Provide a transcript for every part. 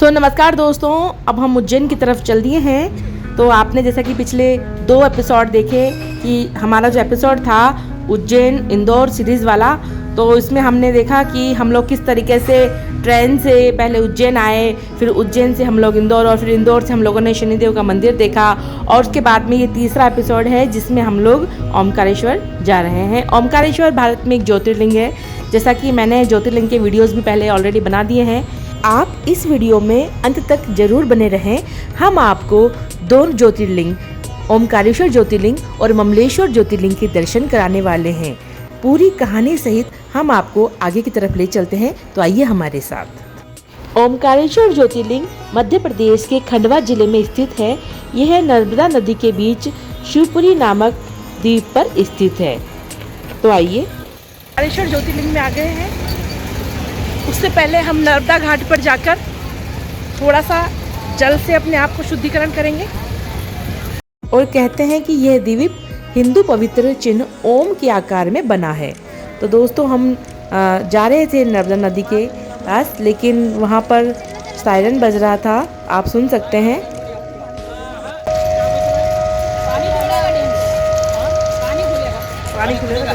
तो नमस्कार दोस्तों, अब हम उज्जैन की तरफ चल दिए हैं। तो आपने जैसा कि पिछले 2 एपिसोड देखे कि हमारा जो एपिसोड था उज्जैन इंदौर सीरीज़ वाला, तो इसमें हमने देखा कि हम लोग किस तरीके से ट्रेन से पहले उज्जैन आए, फिर उज्जैन से हम लोग इंदौर और फिर इंदौर से हम लोगों ने शनिदेव का मंदिर देखा। और उसके बाद में ये तीसरा एपिसोड है जिसमें हम लोग ओमकारेश्वर जा रहे हैं। ओमकारेश्वर भारत में एक ज्योतिर्लिंग है, जैसा कि मैंने ज्योतिर्लिंग के वीडियोज़ भी पहले ऑलरेडी बना दिए हैं। आप इस वीडियो में अंत तक जरूर बने रहें। हम आपको दोनों ज्योतिर्लिंग, ओमकारेश्वर ज्योतिर्लिंग और ममलेश्वर ज्योतिर्लिंग के दर्शन कराने वाले हैं। पूरी कहानी सहित हम आपको आगे की तरफ ले चलते हैं, तो आइए हमारे साथ। ओमकारेश्वर ज्योतिर्लिंग मध्य प्रदेश के खंडवा जिले में स्थित है। यह नर्मदा नदी के बीच शिवपुरी नामक द्वीप पर स्थित है। तो आइए ओमकारेश्वर ज्योतिर्लिंग में आ गए हैं। उससे पहले हम नर्मदा घाट पर जाकर थोड़ा सा जल से अपने आप को शुद्धिकरण करेंगे। और कहते हैं कि यह द्वीप हिंदू पवित्र चिन्ह ओम के आकार में बना है। तो दोस्तों हम जा रहे थे नर्मदा नदी के पास, लेकिन वहाँ पर सायरन बज रहा था, आप सुन सकते हैं। पानी खुलेगा।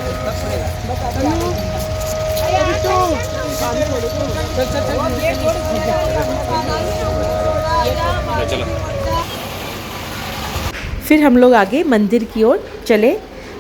फिर हम लोग आगे मंदिर की ओर चले।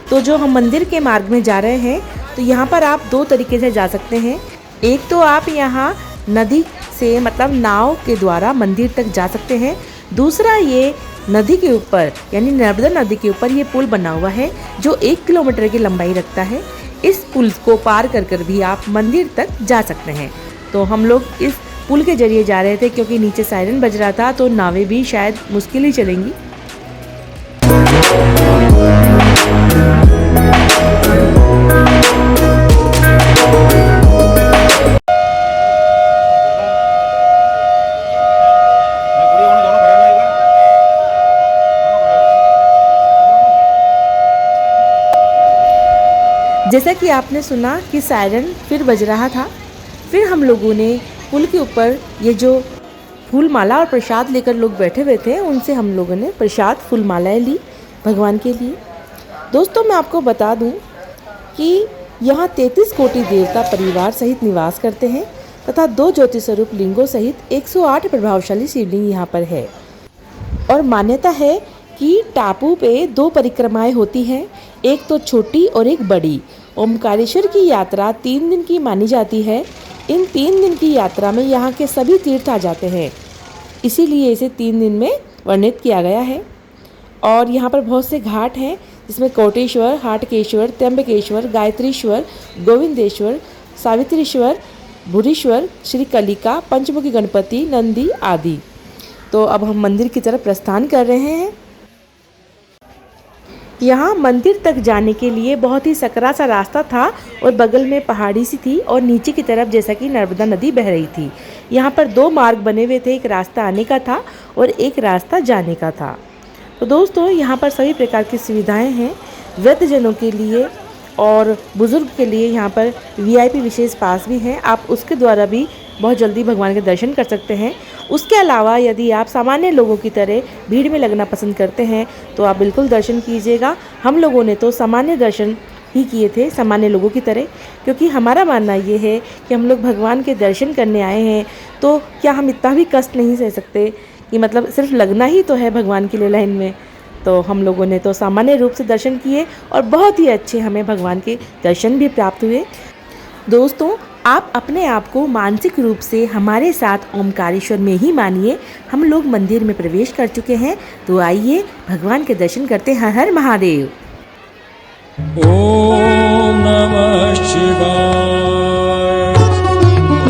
तो जो हम मंदिर के मार्ग में जा रहे हैं, तो यहाँ पर आप 2 तरीके से जा सकते हैं। एक तो आप यहाँ नदी से मतलब नाव के द्वारा मंदिर तक जा सकते हैं। दूसरा ये नदी के ऊपर यानी नर्मदा नदी के ऊपर ये पुल बना हुआ है जो 1 किलोमीटर की लंबाई रखता है। इस पुल को पार कर भी आप मंदिर तक जा सकते हैं। तो हम लोग इस पुल के जरिए जा रहे थे क्योंकि नीचे सायरन बज रहा था, तो नावें भी शायद मुश्किल ही चलेंगी। जैसा कि आपने सुना कि सायरन फिर बज रहा था, फिर हम लोगों ने पुल के ऊपर ये जो फूल माला और प्रसाद लेकर लोग बैठे हुए थे, उनसे हम लोगों ने प्रसाद फूल मालाएँ ली भगवान के लिए। दोस्तों मैं आपको बता दूं कि यहाँ 33 कोटि देवता परिवार सहित निवास करते हैं तथा 2 ज्योति स्वरूप लिंगों सहित 108 प्रभावशाली शिवलिंग यहाँ पर है। और मान्यता है कि टापू पे 2 परिक्रमाएं होती हैं, एक तो छोटी और एक बड़ी। ओमकारेश्वर की यात्रा 3 दिन की मानी जाती है। इन 3 दिन की यात्रा में यहाँ के सभी तीर्थ आ जाते हैं, इसीलिए इसे 3 दिन में वर्णित किया गया है। और यहाँ पर बहुत से घाट हैं, जिसमें कोटेश्वर, हाटकेश्वर, त्र्यंबकेश्वर, गायत्रीश्वर, गोविंदेश्वर, सावित्रीश्वर, भूरीश्वर, श्री कलिका, पंचमुखी गणपति, नंदी आदि। तो अब हम मंदिर की तरफ प्रस्थान कर रहे हैं। यहाँ मंदिर तक जाने के लिए बहुत ही सकरा सा रास्ता था और बगल में पहाड़ी सी थी और नीचे की तरफ जैसा कि नर्मदा नदी बह रही थी। यहाँ पर 2 मार्ग बने हुए थे, एक रास्ता आने का था और एक रास्ता जाने का था। तो दोस्तों यहाँ पर सभी प्रकार की सुविधाएं हैं वृद्धजनों के लिए और बुज़ुर्ग के लिए। यहाँ पर VIP विशेष पास भी हैं, आप उसके द्वारा भी बहुत जल्दी भगवान के दर्शन कर सकते हैं। उसके अलावा यदि आप सामान्य लोगों की तरह भीड़ में लगना पसंद करते हैं तो आप बिल्कुल दर्शन कीजिएगा। हम लोगों ने तो सामान्य दर्शन ही किए थे, सामान्य लोगों की तरह, क्योंकि हमारा मानना ये है कि हम लोग भगवान के दर्शन करने आए हैं, तो क्या हम इतना भी कष्ट नहीं सह सकते कि मतलब सिर्फ लगना ही तो है भगवान के लिए लाइन में। तो हम लोगों ने तो सामान्य रूप से दर्शन किए और बहुत ही अच्छे हमें भगवान के दर्शन भी प्राप्त हुए। दोस्तों आप अपने आप को मानसिक रूप से हमारे साथ ओमकारेश्वर में ही मानिए। हम लोग मंदिर में प्रवेश कर चुके हैं, तो आइए भगवान के दर्शन करते हैं। हर हर महादेव। ओम नमः शिवाय,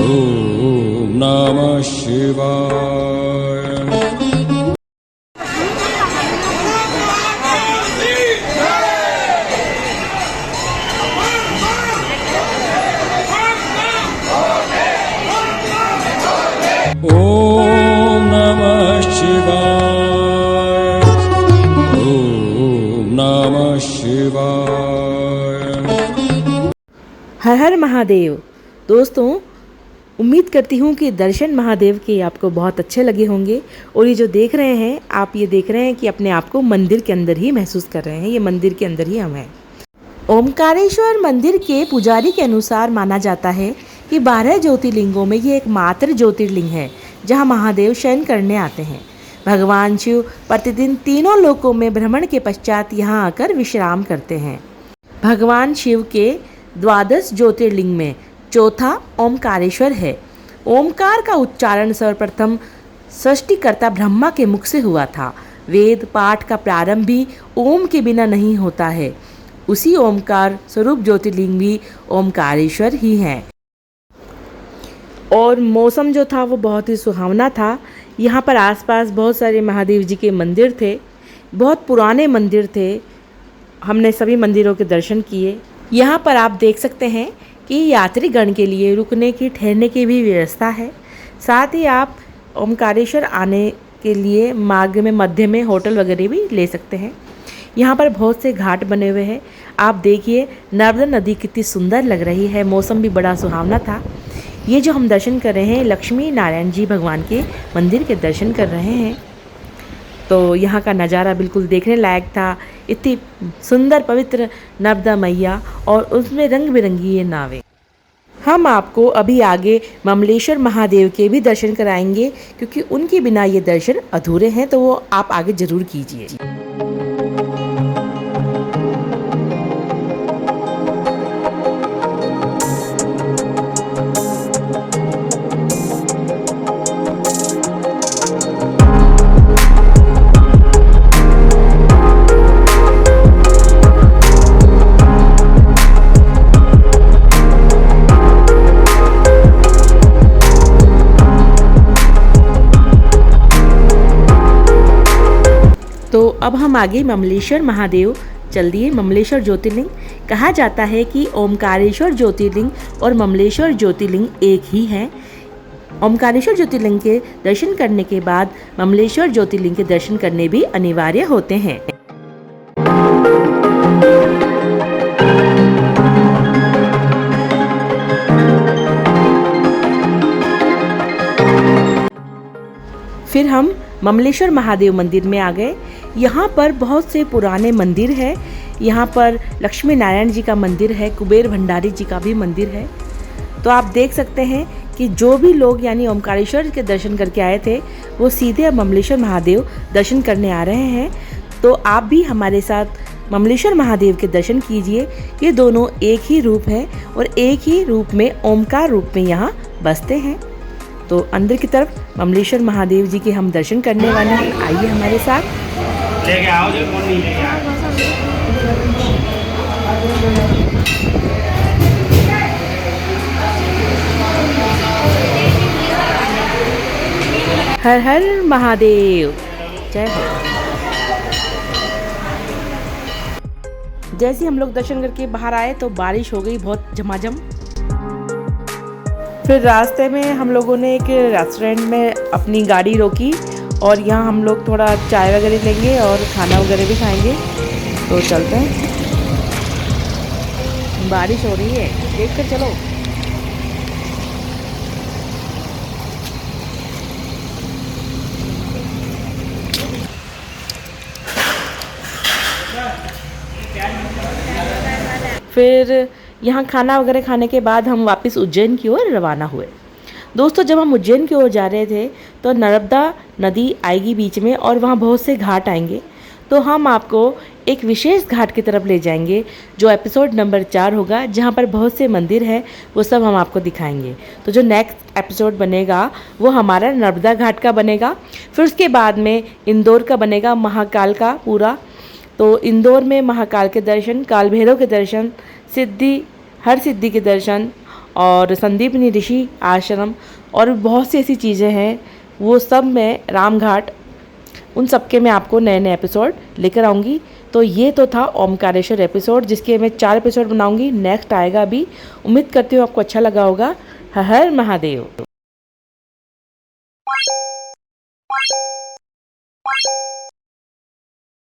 ओम नमः शिवाय। ओम नमः शिवाय, ओम नमः शिवाय। हर हर महादेव। दोस्तों उम्मीद करती हूँ कि दर्शन महादेव के आपको बहुत अच्छे लगे होंगे। और ये जो देख रहे हैं आप, ये देख रहे हैं कि अपने आप को मंदिर के अंदर ही महसूस कर रहे हैं। ये मंदिर के अंदर ही हम हैं। ओमकारेश्वर मंदिर के पुजारी के अनुसार माना जाता है कि 12 ज्योतिर्लिंगों में ये एकमात्र ज्योतिर्लिंग है जहाँ महादेव शयन करने आते हैं। भगवान शिव प्रतिदिन तीनों लोकों में भ्रमण के पश्चात यहाँ आकर विश्राम करते हैं। भगवान शिव के 12 ज्योतिर्लिंग में चौथा ओमकारेश्वर है। ओमकार का उच्चारण सर्वप्रथम सृष्टिकर्ता ब्रह्मा के मुख से हुआ था। वेद पाठ का प्रारंभ भी ओम के बिना नहीं होता है। उसी ओमकार स्वरूप ज्योतिर्लिंग भी ओमकारेश्वर ही है। और मौसम जो था वो बहुत ही सुहावना था। यहाँ पर आसपास बहुत सारे महादेव जी के मंदिर थे, बहुत पुराने मंदिर थे। हमने सभी मंदिरों के दर्शन किए। यहाँ पर आप देख सकते हैं कि यात्रीगण के लिए रुकने की, ठहरने की भी व्यवस्था है। साथ ही आप ओमकारेश्वर आने के लिए मार्ग में मध्य में होटल वगैरह भी ले सकते हैं। यहाँ पर बहुत से घाट बने हुए हैं। आप देखिए नर्मदा नदी कितनी सुंदर लग रही है। मौसम भी बड़ा सुहावना था। ये जो हम दर्शन कर रहे हैं, लक्ष्मी नारायण जी भगवान के मंदिर के दर्शन कर रहे हैं। तो यहाँ का नज़ारा बिल्कुल देखने लायक था। इतनी सुंदर पवित्र नर्मदा मैया और उसमें रंग बिरंगी ये नावें। हम आपको अभी आगे ममलेश्वर महादेव के भी दर्शन कराएंगे, क्योंकि उनके बिना ये दर्शन अधूरे हैं। तो वो आप आगे ज़रूर कीजिए। तो अब हम आगे ममलेश्वर महादेव चल दिए। ममलेश्वर ज्योतिर्लिंग कहा जाता है कि ओमकारेश्वर ज्योतिर्लिंग और ममलेश्वर ज्योतिर्लिंग एक ही हैं। ओमकारेश्वर ज्योतिर्लिंग के दर्शन करने के बाद ममलेश्वर ज्योतिर्लिंग के दर्शन करने भी अनिवार्य होते हैं। फिर हम ममलेश्वर महादेव मंदिर में आ गए। यहाँ पर बहुत से पुराने मंदिर है। यहाँ पर लक्ष्मी नारायण जी का मंदिर है, कुबेर भंडारी जी का भी मंदिर है। तो आप देख सकते हैं कि जो भी लोग यानी ओमकारेश्वर के दर्शन करके आए थे वो सीधे ममलेश्वर महादेव दर्शन करने आ रहे हैं। तो आप भी हमारे साथ ममलेश्वर महादेव के दर्शन कीजिए। ये दोनों एक ही रूप है और एक ही रूप में ओमकार रूप में यहाँ बसते हैं। तो अंदर की तरफ ममलेश्वर महादेव जी के हम दर्शन करने वाले हैं। आइए हमारे साथ। लेके आओ जो कौन नहीं लेके आओ। हर हर महादेव, जय हो। जैसे हम लोग दर्शन करके बाहर आए तो बारिश हो गई बहुत झमाझम। फिर रास्ते में हम लोगों ने एक रेस्टोरेंट में अपनी गाड़ी रोकी और यहाँ हम लोग थोड़ा चाय वगैरह लेंगे और खाना वगैरह भी खाएंगे। तो चलते हैं। बारिश हो रही है, देख कर चलो। फिर यहाँ खाना वगैरह खाने के बाद हम वापस उज्जैन की ओर रवाना हुए। दोस्तों, जब हम उज्जैन की ओर जा रहे थे तो नर्मदा नदी आएगी बीच में और वहाँ बहुत से घाट आएंगे। तो हम आपको एक विशेष घाट की तरफ ले जाएंगे जो एपिसोड नंबर 4 होगा, जहाँ पर बहुत से मंदिर हैं, वो सब हम आपको दिखाएंगे। तो जो नेक्स्ट एपिसोड बनेगा वो हमारा नर्मदा घाट का बनेगा। फिर उसके बाद में इंदौर का बनेगा, महाकाल का पूरा। तो इंदौर में महाकाल के दर्शन, काल भैरव के दर्शन, हर सिद्धि के दर्शन और संदीपनी ऋषि आश्रम और बहुत सी ऐसी चीज़ें हैं, वो सब मैं रामघाट, उन सब के मैं आपको नए नए एपिसोड लेकर आऊँगी। तो ये तो था ओमकारेश्वर एपिसोड, जिसके मैं 4 एपिसोड बनाऊँगी। नेक्स्ट आएगा अभी। उम्मीद करती हूँ आपको अच्छा लगा होगा। हर हर महादेव।